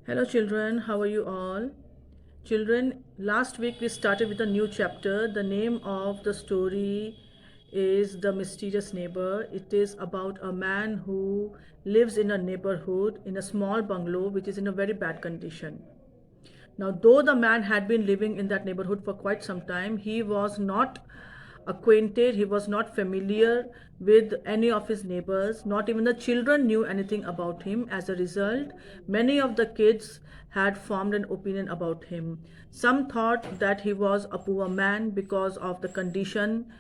Hello, children. How are you all? Children, last week we started with a new chapter. The name of the story is The Mysterious Neighbor. It is about a man who lives in a neighborhood in a small bungalow which is in a very bad condition. Now, though the man had been living in that neighborhood for quite some time, he was not acquainted, he was not familiar with any of his neighbors, not even the children knew anything about him. As a result, many of the kids had formed an opinion about him. Some thought that he was a poor man because of the condition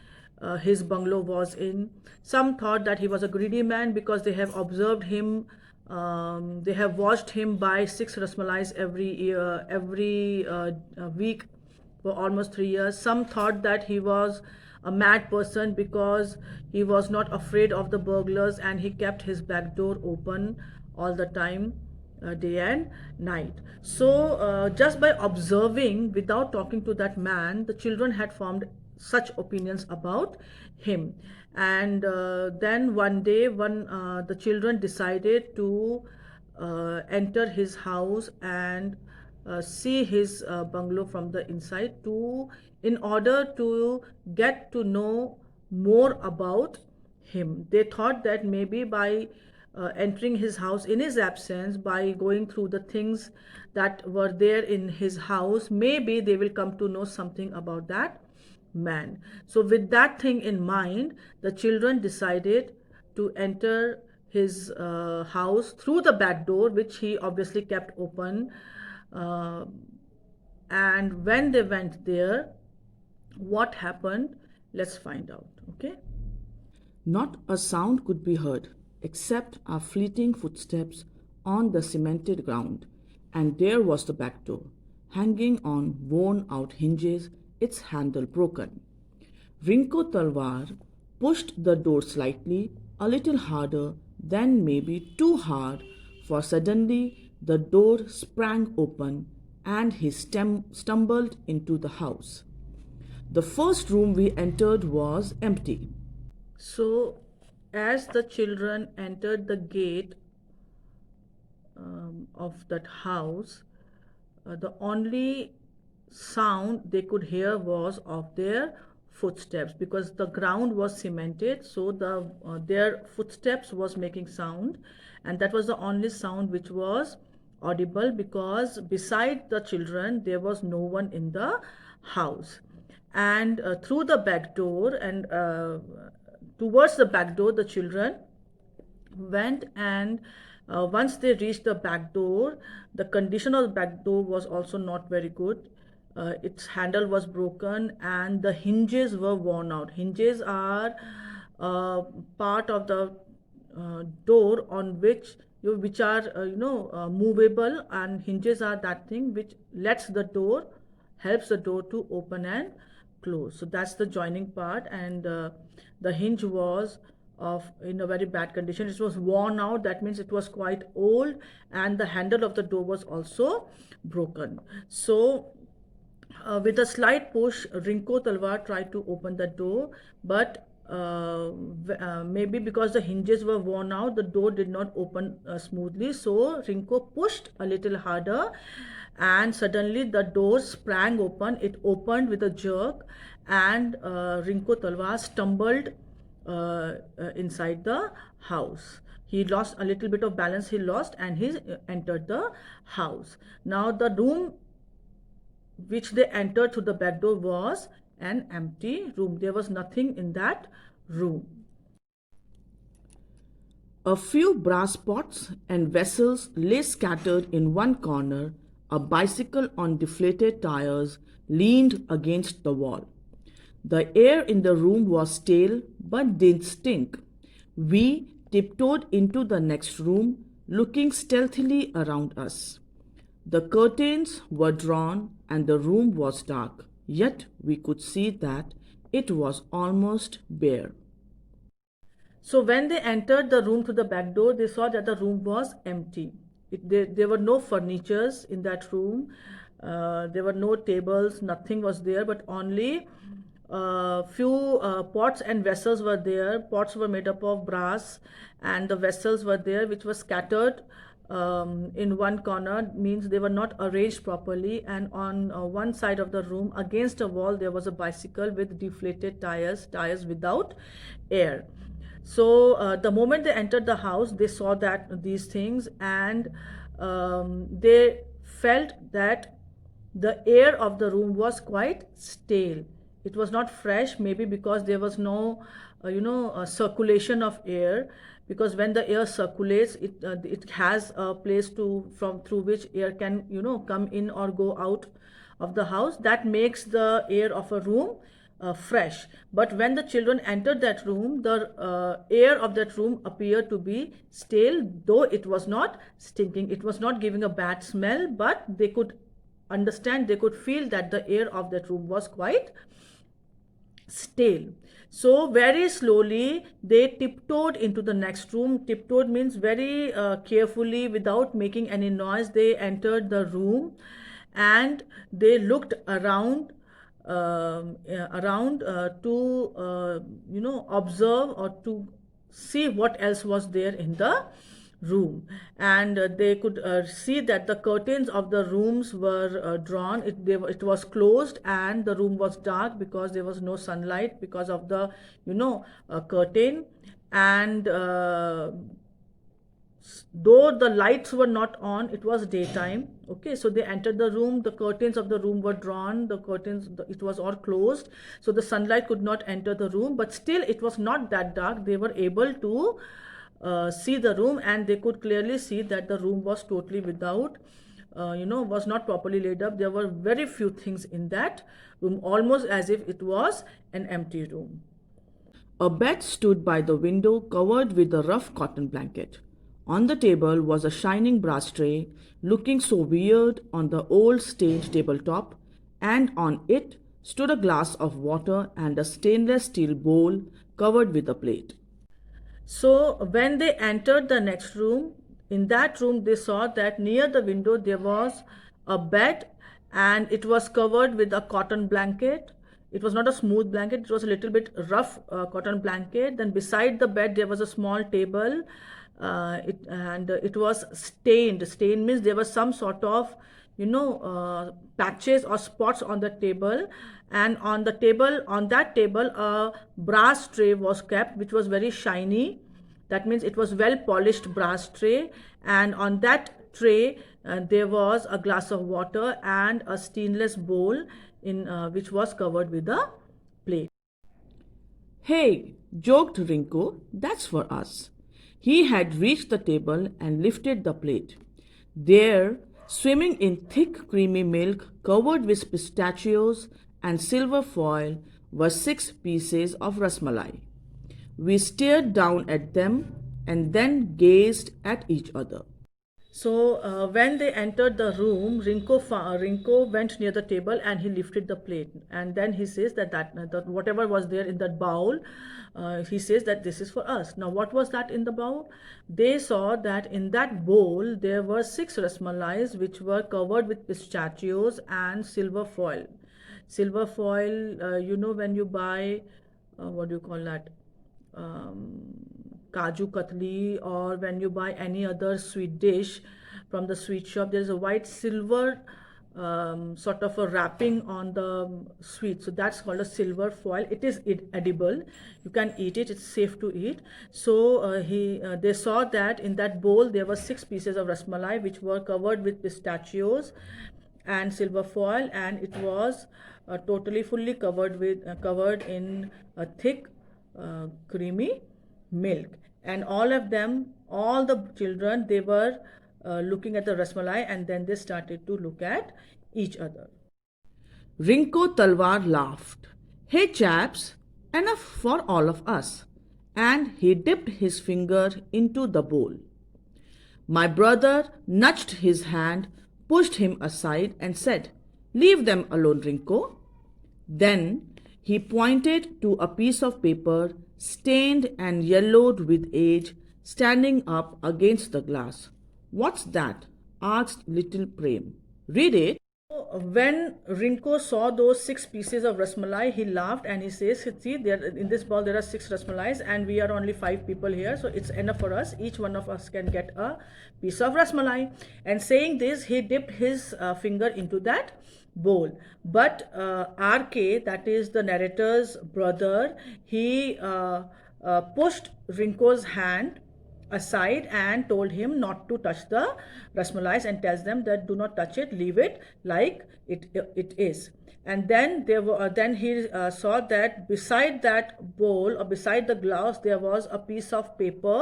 his bungalow was in. Some thought that he was a greedy man because they have observed him. They have watched him buy six rasmalais every year, every week for almost 3 years. Some thought that he was a mad person because he was not afraid of the burglars and he kept his back door open all the time, day and night. So, just by observing without talking to that man, the children had formed such opinions about him. And then one day, the children decided to enter his house and see his bungalow from the inside to in order to get to know more about him. They thought that maybe by entering his house in his absence, by going through the things that were there in his house, maybe they will come to know something about that man. So, with that thing in mind, the children decided to enter his house through the back door, which he obviously kept open. Uh, and when they went there, what happened? Let's find out. Okay. Not a sound could be heard except our fleeting footsteps on the cemented ground, and there was the back door, hanging on worn out hinges, its handle broken. Rinko Talwar pushed the door slightly, a little harder, then maybe too hard, for suddenly the door sprang open and he stumbled into the house. The first room we entered was empty. So, as the children entered the gate of that house, the only sound they could hear was of their footsteps because the ground was cemented, so their footsteps was making sound, and that was the only sound which was audible because beside the children there was no one in the house. And through the back door and towards the back door the children went, and once they reached the back door, the condition of the back door was also not very good. Its handle was broken and the hinges were worn out. Hinges are part of the door on which are movable, and hinges are that thing which lets the door helps the door to open and close. So that's the joining part, and the hinge was of in a very bad condition. It was worn out, that means it was quite old, and the handle of the door was also broken. So with a slight push, Rinko Talwar tried to open the door, but maybe because the hinges were worn out, the door did not open smoothly. So Rinko pushed a little harder, and suddenly the door sprang open. It opened with a jerk, and Rinko Talwar stumbled inside the house. He lost a little bit of balance, he lost, and he entered the house. Now, the room which they entered through the back door was an empty room. There was nothing in that room. A few brass pots and vessels lay scattered in one corner. A bicycle on deflated tires leaned against the wall. The air in the room was stale but didn't stink. We tiptoed into the next room, looking stealthily around us. The curtains were drawn and the room was dark, yet we could see that it was almost bare. So when they entered the room through the back door, they saw that the room was empty. There were no furnitures in that room. There were no tables. Nothing was there, but only few pots and vessels were there. Pots were made up of brass, and the vessels were there, which were scattered in one corner, means they were not arranged properly, and on one side of the room against a wall there was a bicycle with deflated tires without air. So the moment they entered the house, they saw that these things, and they felt that the air of the room was quite stale. It was not fresh, maybe because there was no circulation of air, because when the air circulates, it has a place to from through which air can come in or go out of the house. That makes the air of a room fresh. But when the children entered that room, the air of that room appeared to be stale, though it was not stinking, it was not giving a bad smell, but they could understand, they could feel that the air of that room was quite stale. So very slowly they tiptoed into the next room. Tiptoed means very carefully, without making any noise. They entered the room and they looked around, to observe or to see what else was there in the room. And they could see that the curtains of the rooms were drawn. It was closed, and the room was dark because there was no sunlight because of the curtain. And though the lights were not on, it was daytime. Okay, so they entered the room, the curtains of the room were drawn, it was all closed, so the sunlight could not enter the room, but still it was not that dark. They were able to see the room, and they could clearly see that the room was totally without, was not properly laid up. There were very few things in that room, almost as if it was an empty room. A bed stood by the window covered with a rough cotton blanket. On the table was a shining brass tray, looking so weird on the old stained tabletop, and on it stood a glass of water and a stainless steel bowl covered with a plate. So when they entered the next room, in that room they saw that near the window there was a bed, and it was covered with a cotton blanket. It was not a smooth blanket, it was a little bit rough cotton blanket. Then beside the bed there was a small table, it was stained. Stained means there was some sort of patches or spots on the table. And on that table a brass tray was kept, which was very shiny. That means it was well polished brass tray, and on that tray there was a glass of water and a stainless bowl in which was covered with a plate. Hey, joked Rinko, that's for us. He had reached the table and lifted the plate. There, swimming in thick creamy milk covered with pistachios and silver foil, were 6 pieces of rasmalai. We stared down at them and then gazed at each other. So when they entered the room, Rinko went near the table and he lifted the plate, and then he says that whatever was there in that bowl, he says that this is for us. Now, what was that in the bowl? They saw that in that bowl there were 6 rasmalais which were covered with pistachios and silver foil. Silver foil, when you buy, what do you call that? Kaju katli, or when you buy any other sweet dish from the sweet shop, there's a white silver sort of a wrapping on the sweet, so that's called a silver foil. It is edible, you can eat it, it's safe to eat. So they saw that in that bowl there were 6 pieces of rasmalai which were covered with pistachios and silver foil, and it was totally fully covered in a thick creamy milk. And all the children, they were looking at the rasmalai, and then they started to look at each other. Rinko Talwar laughed. Hey chaps, enough for all of us. And he dipped his finger into the bowl. My brother nudged his hand, pushed him aside, and said, Leave them alone, Rinko. Then he pointed to a piece of paper, stained and yellowed with age, standing up against the glass. What's that? Asked little Prem. Read it. When Rinko saw those 6 pieces of rasmalai, he laughed and he says, "See, there in this ball there are 6 rasmalais, and we are only 5 people here, so it's enough for us. Each one of us can get a piece of rasmalai." And saying this, he dipped his finger into that bowl. But RK, that is the narrator's brother, he pushed Rinko's hand aside and told him not to touch the rasmalais, and tells them that do not touch it, leave it like it is. And then then he saw that beside that bowl, or beside the glass, there was a piece of paper,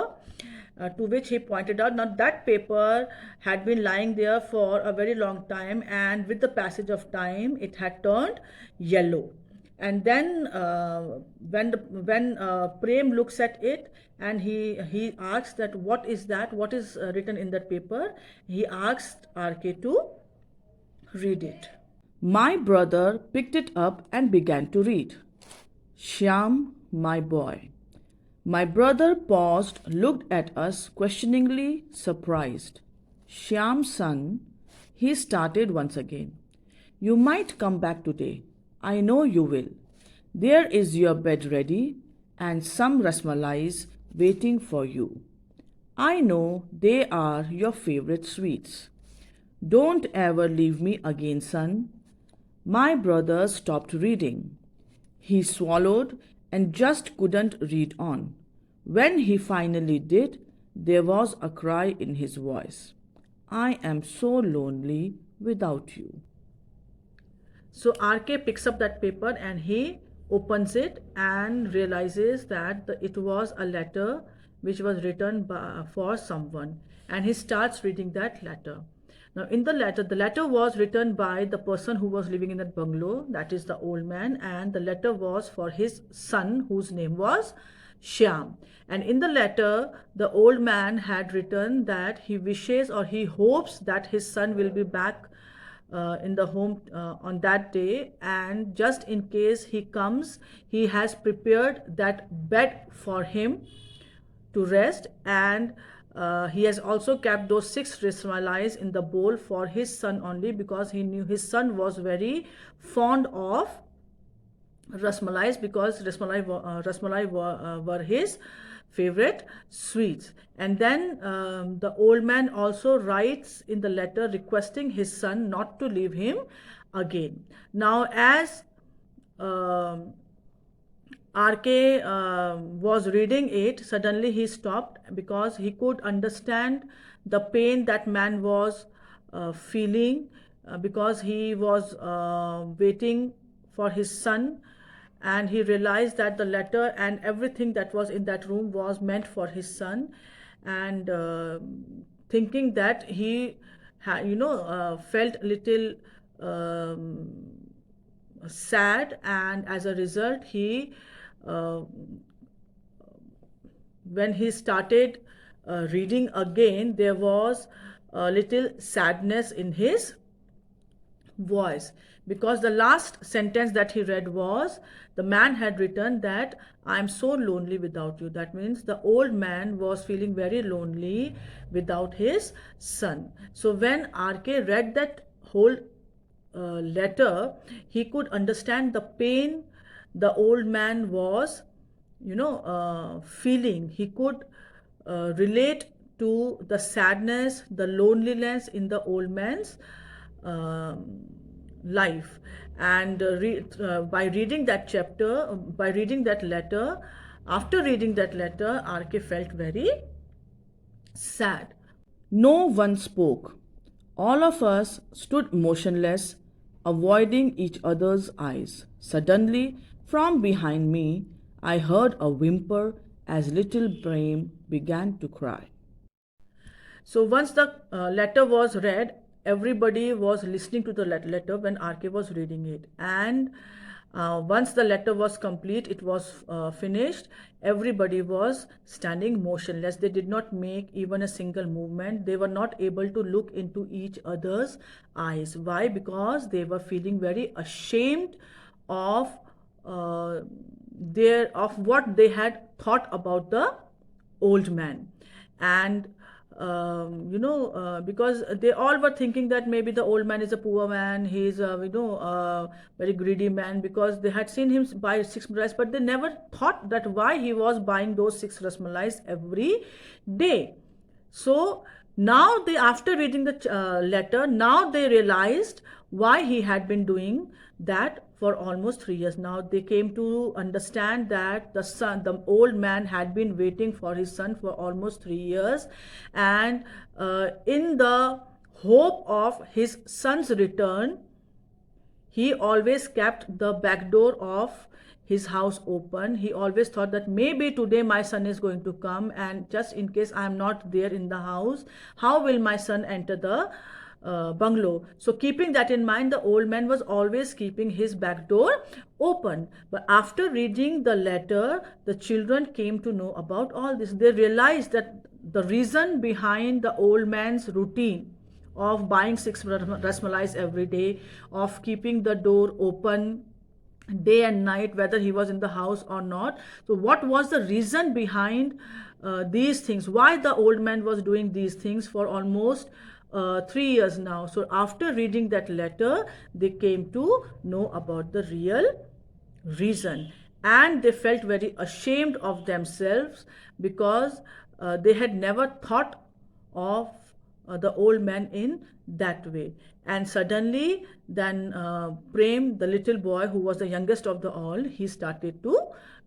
to which he pointed out. Now that paper had been lying there for a very long time, and with the passage of time it had turned yellow. And then when Prem looks at it, and he asks that what is that, what is written in that paper, he asked RK to read it. My brother picked it up and began to read. Shyam, my boy. My brother paused, looked at us questioningly, surprised. Shyam, son, he started once again. You might come back today. I know you will. There is your bed ready and some rasmalais waiting for you. I know they are your favorite sweets. Don't ever leave me again, son. My brother stopped reading. He swallowed and just couldn't read on. When he finally did, there was a cry in his voice. I am so lonely without you. So RK picks up that paper and he opens it and realizes that it was a letter which was written for someone, and he starts reading that letter. Now in the letter was written by the person who was living in that bungalow, that is the old man, and the letter was for his son whose name was Shyam. And in the letter, the old man had written that he wishes, or he hopes, that his son will be back in the home on that day, and just in case he comes, he has prepared that bed for him to rest, and he has also kept those 6 rasmalais in the bowl for his son only, because he knew his son was very fond of rasmalais, because rasmalai were his favorite sweets. And then the old man also writes in the letter requesting his son not to leave him again. Now as RK was reading it, suddenly he stopped, because he could understand the pain that man was feeling, because he was waiting for his son, and he realized that the letter and everything that was in that room was meant for his son. And thinking that he felt a little sad, and as a result he when he started reading again, there was a little sadness in his voice, because the last sentence that he read was, the man had written that I am so lonely without you. That means the old man was feeling very lonely without his son. So when RK read that whole letter, he could understand the pain the old man was feeling. He could relate to the sadness, the loneliness in the old man's life. And by reading that chapter, by reading that letter, after reading that letter, RK felt very sad. No one spoke. All of us stood motionless, avoiding each other's eyes. Suddenly, from behind me, I heard a whimper as little Prem began to cry. So once the letter was read, everybody was listening to the letter when RK was reading it. And once the letter was complete, it was finished, everybody was standing motionless. They did not make even a single movement. They were not able to look into each other's eyes. Why? Because they were feeling very ashamed of of what they had thought about the old man. And because they all were thinking that maybe the old man is a poor man, he's a very greedy man, because they had seen him buy 6 malais, but they never thought that why he was buying those 6 rasmalais every day. So now they, after reading the letter, now they realized why he had been doing that for almost 3 years. Now they came to understand that the old man had been waiting for his son for almost 3 years, and in the hope of his son's return, he always kept the back door of his house open. He always thought that maybe today my son is going to come, and just in case I am not there in the house, how will my son enter the bungalow? So keeping that in mind, the old man was always keeping his back door open. But after reading the letter, the children came to know about all this. They realized that the reason behind the old man's routine of buying 6 rasmalais every day, of keeping the door open day and night, whether he was in the house or not. So what was the reason behind these things? Why the old man was doing these things for almost 3 years now? So after reading that letter, they came to know about the real reason, and they felt very ashamed of themselves, because they had never thought of the old man in that way. And suddenly then Prem, the little boy who was the youngest of the all, he started to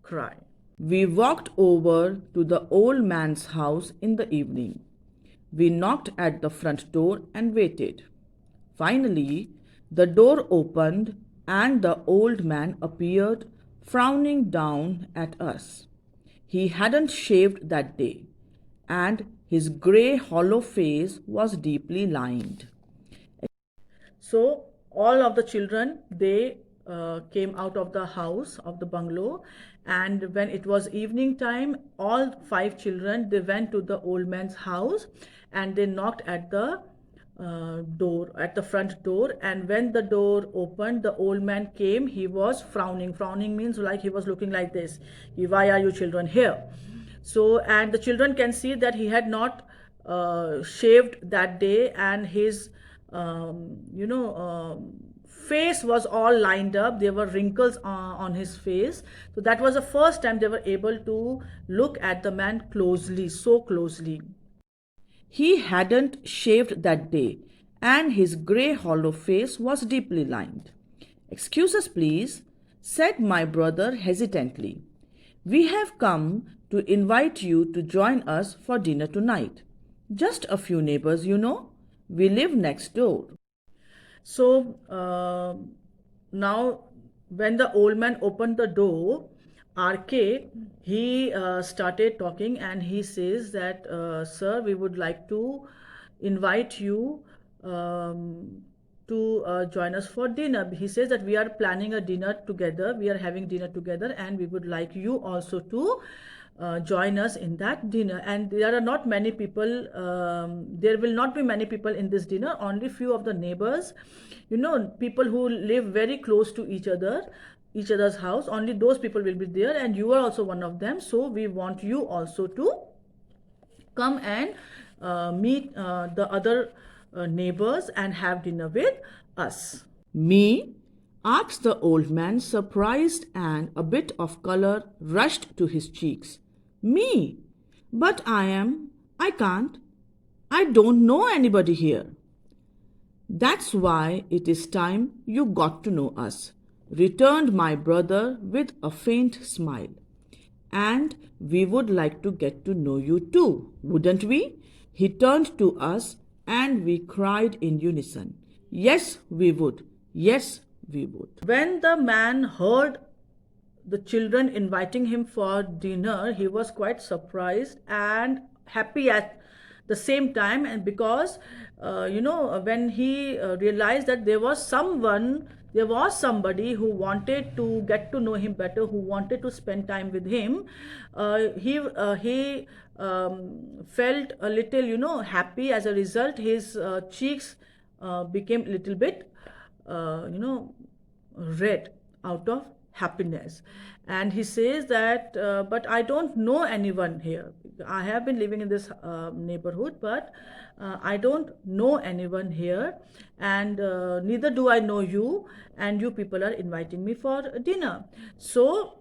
cry. We walked over to the old man's house in the evening. We knocked at the front door and waited. Finally, the door opened and the old man appeared, frowning down at us. He hadn't shaved that day, and his grey, hollow face was deeply lined. So all of the children, they came out of the house of the bungalow, and when it was evening time, all 5 children, they went to the old man's house, and they knocked at the at the front door. And when the door opened, the old man came. He was frowning. Frowning means like he was looking like this. Why are you children here? So, and the children can see that he had not shaved that day, and his face was all lined up. There were wrinkles on his face. So that was the first time they were able to look at the man closely, so closely. He hadn't shaved that day, and his grey, hollow face was deeply lined. "Excuse us, please," said my brother hesitantly. "We have come to invite you to join us for dinner tonight. Just a few neighbors, you know. We live next door." So now, when the old man opened the door, RK, he started talking, and he says that, "Sir, we would like to invite you to join us for dinner." He says that we are planning a dinner together, we are having dinner together, and we would like you also to join us in that dinner. And there are not many people, there will not be many people in this dinner, only few of the neighbors, people who live very close to each other's house, only those people will be there, and you are also one of them. So we want you also to come and meet the other neighbors and have dinner with us. "Me?" asked the old man, surprised, and a bit of color rushed to his cheeks. "Me? But I can't. I don't know anybody here." "That's why it is time you got to know us," returned my brother with a faint smile. "And we would like to get to know you too, wouldn't we?" He turned to us and we cried in unison, "Yes, we would. Yes, we would." When the man heard the children inviting him for dinner, he was quite surprised and happy at the same time. And because when he realized that there was somebody who wanted to get to know him better, who wanted to spend time with him, he felt a little happy. As a result, his cheeks became a little bit red out of happiness. And he says that, but I don't know anyone here. I have been living in this neighborhood, but I don't know anyone here, and neither do I know you, and you people are inviting me for dinner. So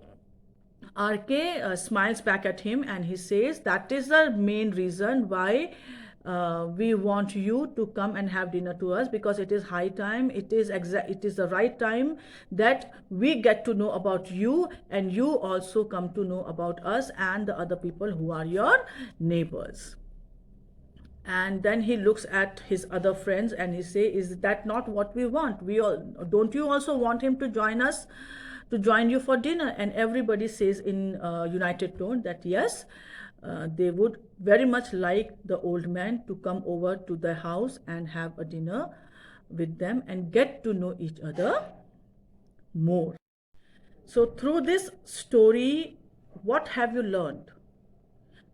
RK smiles back at him and he says, that is the main reason why we want you to come and have dinner to us, because it is high time, it is the right time that we get to know about you, and you also come to know about us and the other people who are your neighbors. And then he looks at his other friends and he say, is that not what we want? We all, don't you also want him to join us, to join you for dinner? And everybody says in united tone that yes, they would very much like the old man to come over to their house and have a dinner with them and get to know each other more. So through this story, what have you learned?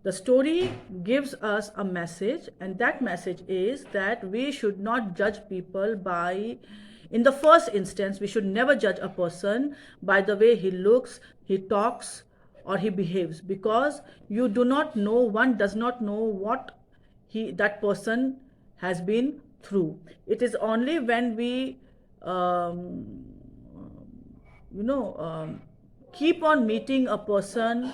The story gives us a message, and that message is that we should not judge people by, in the first instance, we should never judge a person by the way he looks, he talks, or he behaves, because you do not know, one does not know what that person has been through. It is only when we keep on meeting a person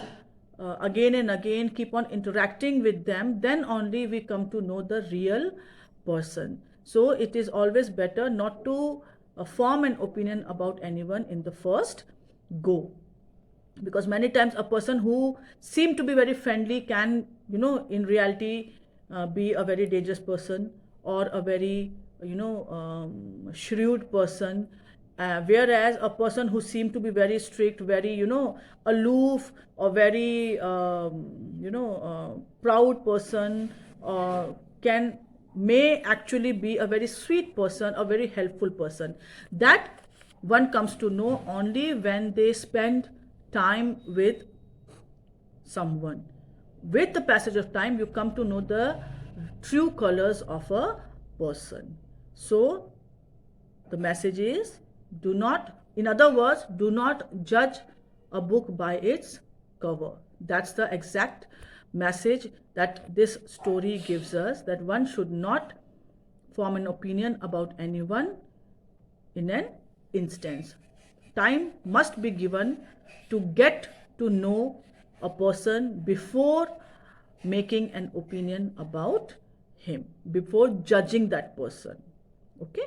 again and again, keep on interacting with them, then only we come to know the real person. So it is always better not to form an opinion about anyone in the first go, because many times a person who seemed to be very friendly can, in reality be a very dangerous person, or a very shrewd person, whereas a person who seemed to be very strict, very aloof, or very proud person, may actually be a very sweet person, a very helpful person. That one comes to know only when they spend time with someone. With the passage of time, you come to know the true colors of a person. So the message is, do not, in other words, do not judge a book by its cover. That's the exact message that this story gives us, that one should not form an opinion about anyone in an instance. Time must be given to get to know a person before making an opinion about him, before judging that person. Okay?